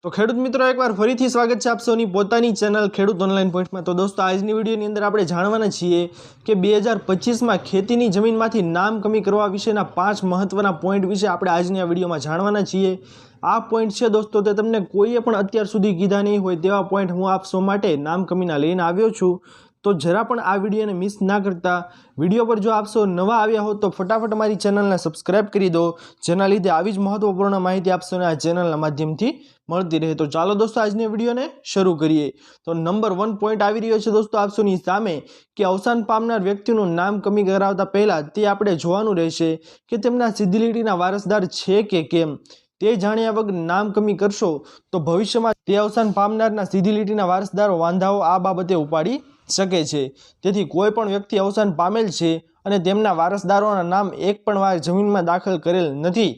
तो खेडूत मित्रों एक बार फरीथी स्वागत है आप सौनी पोतानी चेनल खेडूत ऑनलाइन पॉइंट में। तो दोस्तों आजनी विडियोनी अंदर आपणे जाणवाना छीए के 2025 में खेतीनी जमीनमांथी नाम कमी करवा विशेना 5 महत्वना पॉइंट विषे आपणे आजनी आ विडियोमां जाणवाना छीए। आ पॉइंट छे दोस्तों ते तमने कोईए पण अत्यार सुधी कीधा नहीं होय तेवा पॉइंट हूँ आप सौ माटे नाम कमीना लईने आव्यो छुं। तो जरा पण आ विडियो ने मिस ना करता विडियो पर जो आप सौ नवा आव्या हो तो फटाफट हमारी चेनल ने सब्सक्राइब करी दो, जेना लीधे आवी ज महत्वपूर्ण माहिती आप सौने आ चेनल माध्यमथी मळती रहे। तो चालो दोस्तों आजनी विडियो ने शुरू करिए। तो नंबर 1 पॉइंट आवी रह्यो छे दोस्तों आप सौनी सामे के अवसान पामनार व्यक्तिनुं नाम कमी करावता पहेला ते आपणे जोवानुं रहेशे के तेमना सीधी लीटीना वारसदार छे के केम। ते जाण्या वगर नाम कमी करशो तो भविष्य में ते अवसान पामनारना सीधी लीटीना वारसदारो वांधाओ आ बाबते उपाड़ी शके छे। तेथी कोई पण व्यक्ति अवसान पामेल छे अने तेमना वारसदारोना नाम एक पण वार जमीनमां दाखल करेल नथी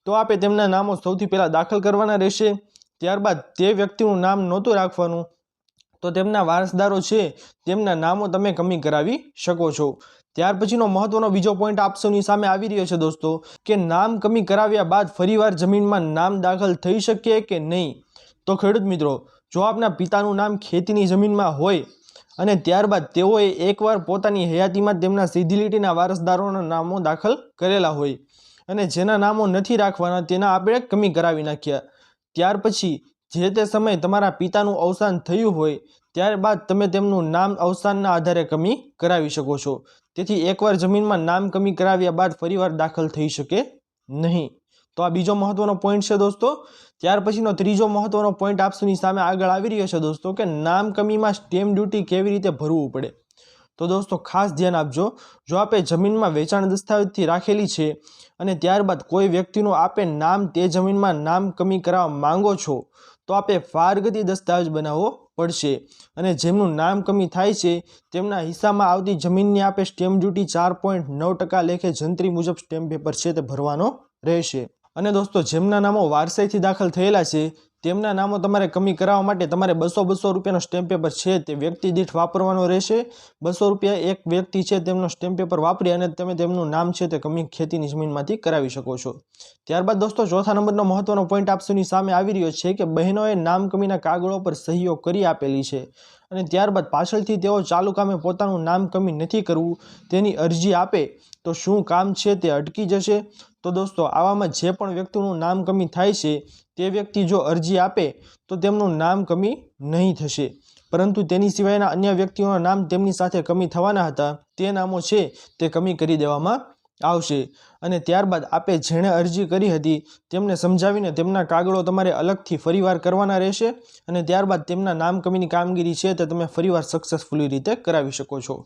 तो आपे तेमना नामो सौथी पहेला दाखल करवाना रहेशे। त्यारबाद ते व्यक्तिनुं नाम नहोतुं राखवानुं तो तेमना वारसदारो छे तेमना नामो तमे कमी करावी शको छो। त्यार पछीनो महत्वनो बीजो पॉइंट आप सौनी सामे आवी रह्यो छे दोस्तों के नाम कमी कराव्या बाद फरीवार जमीनमां नाम दाखल थई शके के नहीं। तो खेडूत मित्रों जो आपना पितानुं नाम खेतीनी जमीनमां होय अने त्यारबाद तेओए एकवार पोतानी हयातीमां तेमना सीधी लीटीना वारसदारोना नामो दाखल करेला होय अने जेना नामो नथी राखवाना तेना आपणे कमी करावी नाख्या। त्यार पछी जे ते समय तमारा पितानुं अवसान थयुं होय त्यारबाद तमे तेमनुं नाम अवसानना आधारे कमी करावी शको छो। तेथी एकवार जमीनमां नाम कमी कराव्या बाद फरीवार दाखल थई शके नहीं। तो आ बीजो महत्वनो पॉइंट छे दोस्तों। त्यार पछीनो त्रीजो महत्वनो पॉइंट आप सौनी सामे आगळ आवी रह्यो छे दोस्तों के नाम कमीमां स्टेम्प ड्यूटी केवी रीते भरवू पड़े। तो दोस्तों खास ध्यान आपजो जो आपे जमीनमां वेचाण दस्तावेजथी राखेली छे अने त्यारबाद कोई व्यक्तिनुं आपे नाम ते जमीनमां नाम कमी कराववा मांगो छो तो आपे फारगती दस्तावेज बनावવો પડશે અને જેમનું નામ કમી થાય છે તેમના હિસ્સામાં આવતી જમીનની આપે સ્ટેમ્પ ડ્યુટી 4.9% લેખે જંત્રી મુજબ સ્ટેમ્પ પેપર છે તે ભરવાનો રહેશે। અને દોસ્તો જેમના નામો વારસાઈથી દાખલ થયેલા છે તેમના નામો તમારે કમી કરાવવા માટે તમારે 200 રૂપિયાનો સ્ટેમ્પ પેપર છે તે વ્યક્તિ દીઠ વાપરવાનો રહેશે। 200 રૂપિયા એક વ્યક્તિ છે તેમનો સ્ટેમ્પ પેપર વાપરી અને તમે તેમનું નામ છે તે કમી ખેતીની જમીનમાંથી કરાવી શકો છો। ત્યારબાદ દોસ્તો ચોથા નંબરનો મહત્વનો પોઈન્ટ આપ સૌની સામે આવી રહ્યો છે કે બહેનોએ નામ કમીના કાગળો પર સહીઓ કરી આપેલી છે અને ત્યારબાદ પાછળથી તેઓ ચાલુ કામે પોતાનું નામ કમી નથી કરવું તેની અરજી આપે તો શું કામ છે તે અટકી જશે। तो दोस्तों आवामां जे पण व्यक्तिनुं नाम कमी थाय छे ते व्यक्ति जो अरजी आपे तो तेमनुं नाम कमी नहीं थशे परंतु तेनी सिवायना अन्य व्यक्तिओना नाम तेमनी साथे कमी थवाना हता ते नामो छे ते कमी करी देवामां आवशे। अने त्यारबाद आपे जेणे अरजी करी हती तेमने समजावीने तेमना कागळो तमारे अलगथी फरीवार करवाना रहेशे अने त्यारबाद तेमना नाम कमीनी कामगीरी छे ते तमे फरीवार सक्सेसफुली रीते करावी शको छो।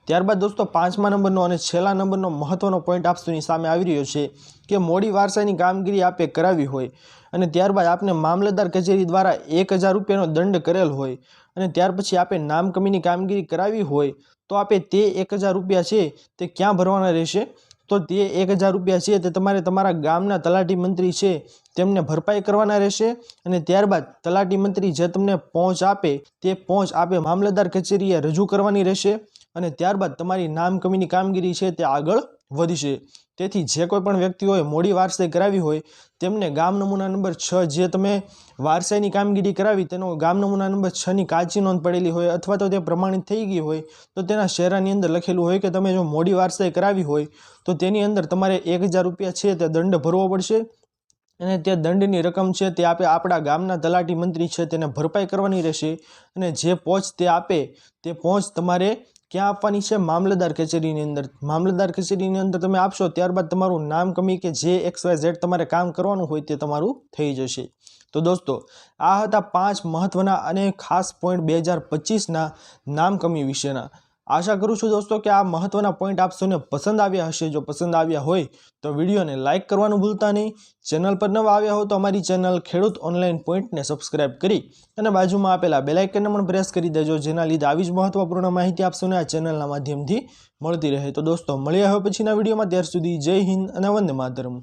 त्यारबाद दोस्तों 5मा नंबरनो अने छेल्ला नंबरनो महत्वनो पॉइंट आप सौनी सामे आवी रह्यो छे के मोडी वारसाईनी कामगीरी आपे करावी होय अने त्यारबाद आपने मामलतदार कचेरी द्वारा 1000 रूपियानो दंड करेल होय अने त्यार पछी आपे नाम कमीनी कामगीरी करावी होय तो आपे ते 1000 रूपिया छे ते क्यां भरवाना रहेशे तो ते 1000 रूपिया छे ते तमारे तमारा गामना तलाटी मंत्री छे तेमने भरपाई करवाना रहेशे अने त्यारबाद तलाटी मंत्री जे तमने पहोंच आपे ते पहोंच आपे मामलतदार कचेरीए रजू करवानी रहेशे अने त्यारबाद तमारी नाम कमीनी कामगीरी छे ते आगळ वधशे। तेथी जे कोई पण व्यक्तिओए मोडी वारसाई करावी होय तेमने गाम नमूना नंबर 6 जे तमे वारसाईनी कामगीरी करावी तेनो गाम नमूना नंबर 6 नी काची नोंध पड़ेली होय अथवा तो ते प्रमाणित थई गई होय तो तेना शेरानी अंदर लखेलुं होय के तमे जो मोडी वारसाई करावी होय तो तेनी अंदर तमारे 1000 रूपिया छे ते दंड भरवो पड़शे अने ते दंडनी रकम छे ते आपे आपड़ा गामना तलाटी मंत्री छे तेने भरपाई करवानी रहेशे अने जे पहोंच ते आपे ते पहोंच तमारे क्या आपवानी छे मामलतदार कचेरीनी अंदर। मामलतदार कचेरीनी अंदर तमे आपशो त्यारबाद तमारुं नाम कमी के जे XYZ तमारे काम करवानुं होय ते तमारुं थई जशे। तो दोस्तों आ हता 5 महत्वना अने खास पॉइंट 2025 ना नाम कमी विशेना। आशा करूँ छूं दोस्तों कि आ महत्वना पॉइंट आप सौने पसंद आव्या हशे। जो पसंद आव्या होय तो विडियो ने लाइक करवानुं भूलता नहीं। चेनल पर नवा आव्या हो तो अमारी चेनल खेडूत ऑनलाइन पॉइंट ने सब्सक्राइब करी अने बाजुमां आपेला बेल आइकन ने पण प्रेस करी देजो जेना लीधे आवी ज महत्वपूर्ण माहिती आप सौने आ चेनलना माध्यमथी मळती रहे। तो दोस्तों मळीए हवे पछीना विडियोमां, त्यार सुधी जय हिंद अने वंदे मातरम।